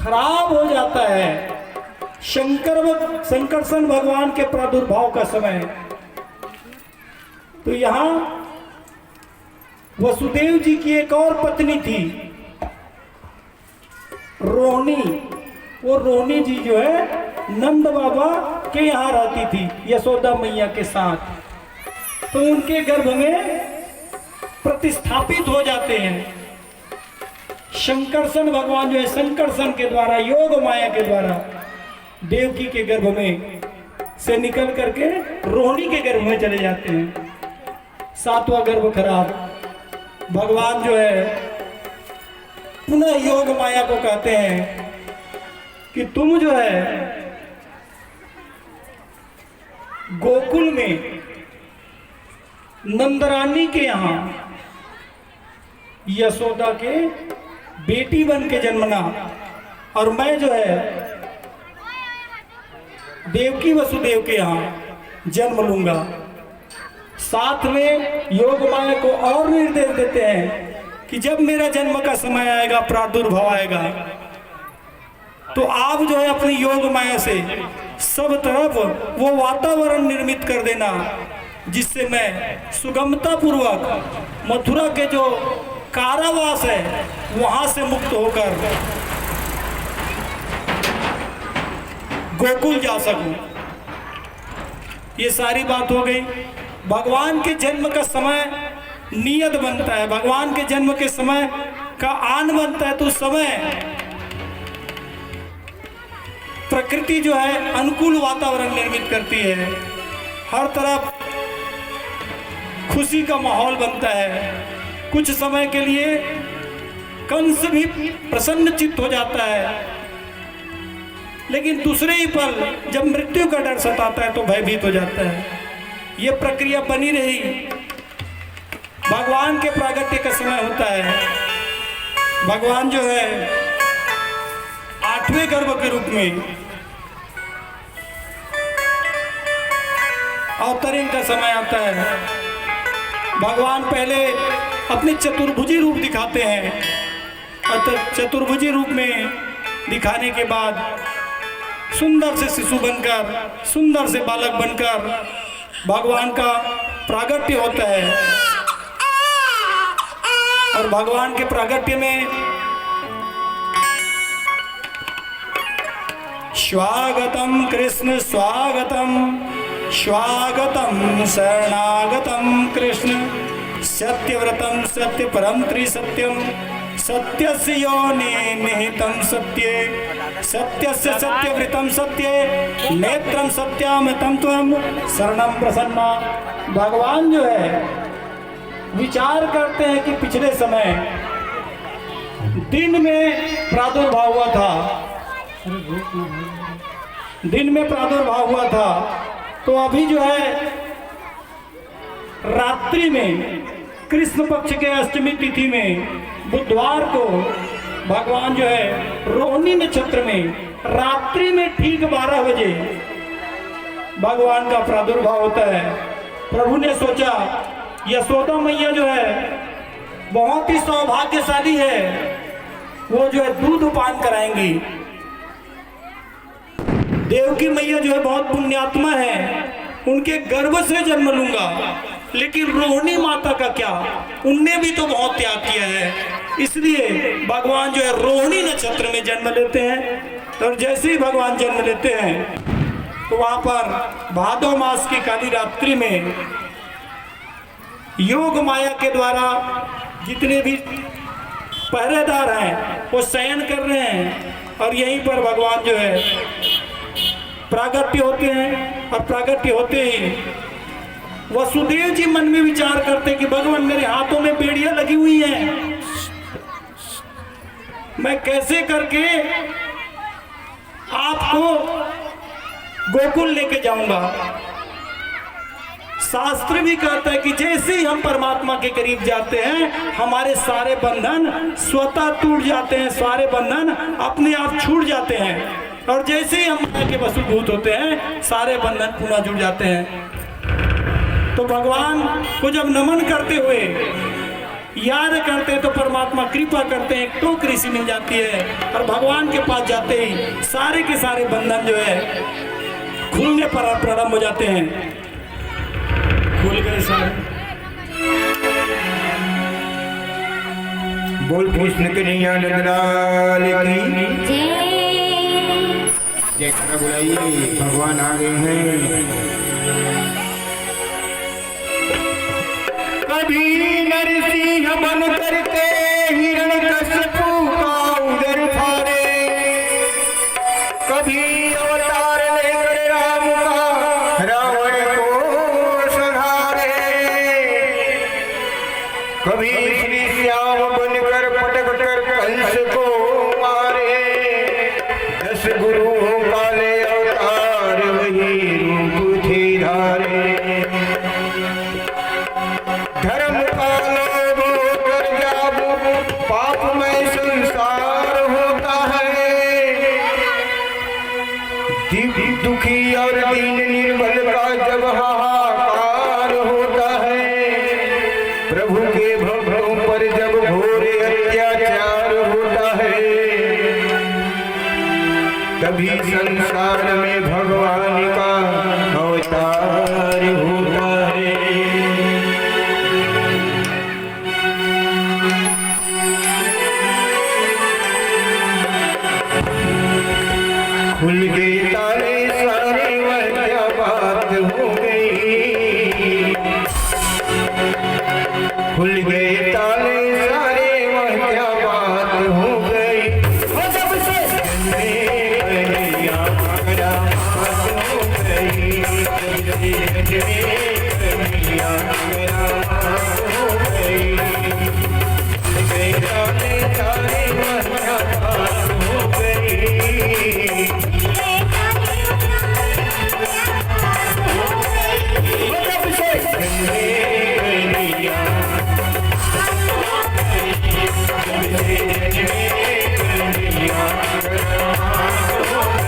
खराब हो जाता है। शंकरसन भगवान के प्रादुर्भाव का समय, तो यहां वसुदेव जी की एक और पत्नी थी रोहिणी। वो रोहिणी जी जो है नंद बाबा के यहाँ रहती थी यशोदा मैया के साथ। तो उनके गर्भ में प्रतिस्थापित हो जाते हैं। शंकरसन भगवान जो है शंकरसन के द्वारा, योग माया के द्वारा देवकी के गर्भ में से निकल करके रोहिणी के गर्भ में चले जाते हैं। सातवां गर्भ खराब। भगवान जो है पुनः योग माया को कहते हैं कि तुम जो है गोकुल में नंदरानी के यहां यशोदा के बेटी बन के जन्मना, और मैं जो है देवकी वसुदेव के यहां जन्म लूंगा। साथ में योग माया को और निर्देश देते हैं कि जब मेरा जन्म का समय आएगा, प्रादुर्भाव आएगा, तो आप जो है अपनी योग माया से सब तरफ वो वातावरण निर्मित कर देना जिससे मैं सुगमता पूर्वक मथुरा के जो कारावास है वहां से मुक्त होकर गोकुल जा सकूं। ये सारी बात हो गई। भगवान के जन्म का समय नियत बनता है, भगवान के जन्म के समय का आन बनता है, तो समय प्रकृति जो है अनुकूल वातावरण निर्मित करती है। हर तरफ खुशी का माहौल बनता है। कुछ समय के लिए कंस भी प्रसन्न चित्त हो जाता है, लेकिन दूसरे ही पल जब मृत्यु का डर सताता है तो भयभीत हो जाता है। ये प्रक्रिया बनी रही। भगवान के प्रागट्य का समय होता है। भगवान जो है 8वें गर्भ के रूप में अवतरण का समय आता है। भगवान पहले अपने चतुर्भुजी रूप दिखाते हैं, और चतुर्भुजी रूप में दिखाने के बाद सुंदर से शिशु बनकर, सुंदर से बालक बनकर भगवान का प्रागट्य होता है। और भगवान के प्रागट्य में स्वागतम कृष्ण स्वागतम, स्वागतम शरणागतम कृष्ण, सत्यव्रतम सत्य परम त्रिसत्यम, सत्यस्य योनि निहितं सत्ये, सत्यस्य सत्यव्रतम सत्ये, नेत्रम सत्यामृतं त्वं शरणं प्रसन्ना। भगवान जो है विचार करते हैं कि पिछले समय दिन में प्रादुर्भाव हुआ था, दिन में प्रादुर्भाव हुआ था, तो अभी जो है रात्रि में कृष्ण पक्ष के अष्टमी तिथि में बुधवार को भगवान जो है रोहिणी नक्षत्र में रात्रि में ठीक 12 बजे भगवान का प्रादुर्भाव होता है। प्रभु ने सोचा यशोदा मैया जो है बहुत ही सौभाग्यशाली है, वो जो है दूध पान कराएंगी। देवकी मैया जो है बहुत पुण्यात्मा है, उनके गर्भ से जन्म लूंगा। लेकिन रोहिणी माता का क्या, उनने भी तो बहुत त्याग किया है। इसलिए भगवान जो है रोहिणी नक्षत्र में जन्म लेते हैं। और जैसे ही भगवान जन्म लेते हैं तो वहां पर भादो मास की काली रात्रि में योग माया के द्वारा जितने भी पहरेदार हैं वो शयन कर रहे हैं, और यहीं पर भगवान जो है प्रागट्य होते हैं। और प्रागट्य होते ही वसुदेव जी मन में विचार करते कि भगवान मेरे हाथों में बेड़ियां लगी हुई हैं, मैं कैसे करके आपको गोकुल लेके जाऊंगा। शास्त्र भी कहता है कि जैसे ही हम परमात्मा के करीब जाते हैं हमारे सारे बंधन स्वतः टूट जाते हैं, सारे बंधन अपने आप छूट जाते हैं। और जैसे ही हम माया के वशीभूत होते हैं सारे बंधन पुनः जुड़ जाते हैं। तो भगवान को जब नमन करते हुए याद करते हैं तो परमात्मा कृपा करते हैं, एक टोकरी सी मिल जाती है और भगवान के पास जाते ही सारे के सारे बंधन जो है खुलने पर प्रारंभ हो जाते हैं। खुल गए सारे। बोल कृष्ण कन्हैया लाल की जय। बुलाइए, भगवान आ गए हैं। कभी नरसिंह बन करके हिरण्यकश्यपु का उदर फाड़े, कभी अवतार लेकर राम का रावण को संहारे, कभी श्री श्याम बनकर पटक कर कंस को मारे, 10 गुरुओं काले अवतार वही रूप थे धारे। धर्म का लोभ होकर जब पाप में संसार होता है, दुखी और दीन निर्बल का जब हाहाकार होता है, प्रभु के भक्तों पर जब घोर अत्याचार होता है, तभी संसार में भगवान का अवतार होता है। खुल गए ताले सारे, वह क्या बात हो गई। खुल गए ताले सारे, वह क्या बात हो गई। जब से कन्हैया मेरा बात हो गई, कन्हैया मेरा बात हो गई। खुल गए ताले सारे, वह क्या बात हो गई।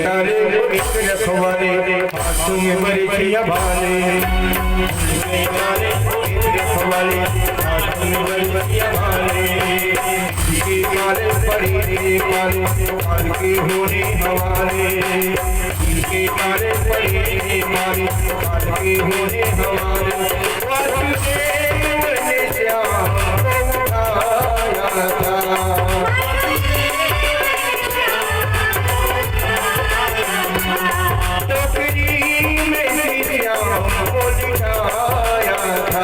तारे एक रखवाले हाथों में बरछिया भाले गए तारे एक रखवाले हाथों में बरछिया भाले के मारे पड़े रे मारे हाल के होने हवाले के मारे पड़े रे मारे हाल के होने हवाले वासुदेव ने श्याम को उठाया था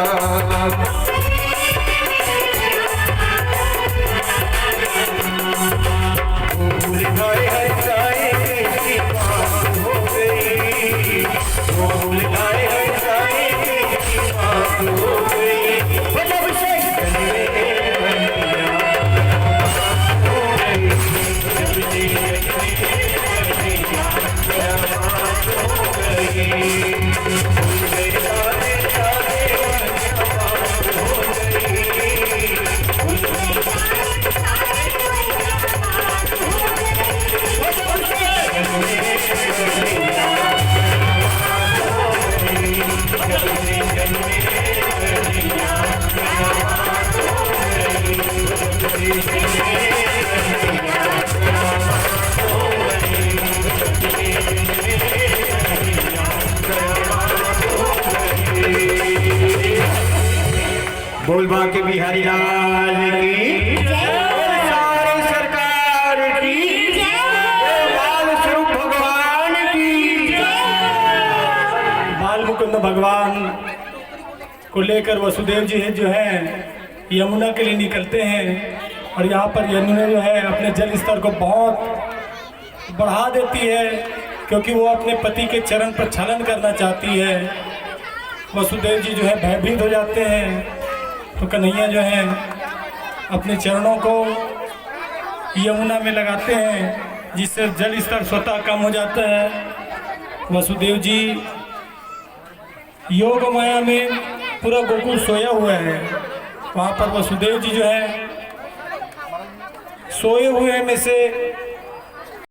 बोल बांके बिहारी लाल की सारी सरकार की बाल स्वरूप भगवान की बाल मुकुंद भगवान को लेकर वसुदेव जी जो है यमुना के लिए निकलते हैं और यहाँ पर यमुना जो है अपने जल स्तर को बहुत बढ़ा देती है क्योंकि वो अपने पति के चरण पर छलन करना चाहती है। वसुदेव जी जो है भयभीत हो जाते हैं तो कन्हैया जो है अपने चरणों को यमुना में लगाते हैं जिससे जल स्तर स्वतः कम हो जाता है। वसुदेव जी योग माया में पूरा गोकुल सोया हुआ है। वहाँ पर वसुदेव जी जो है सोए हुए में से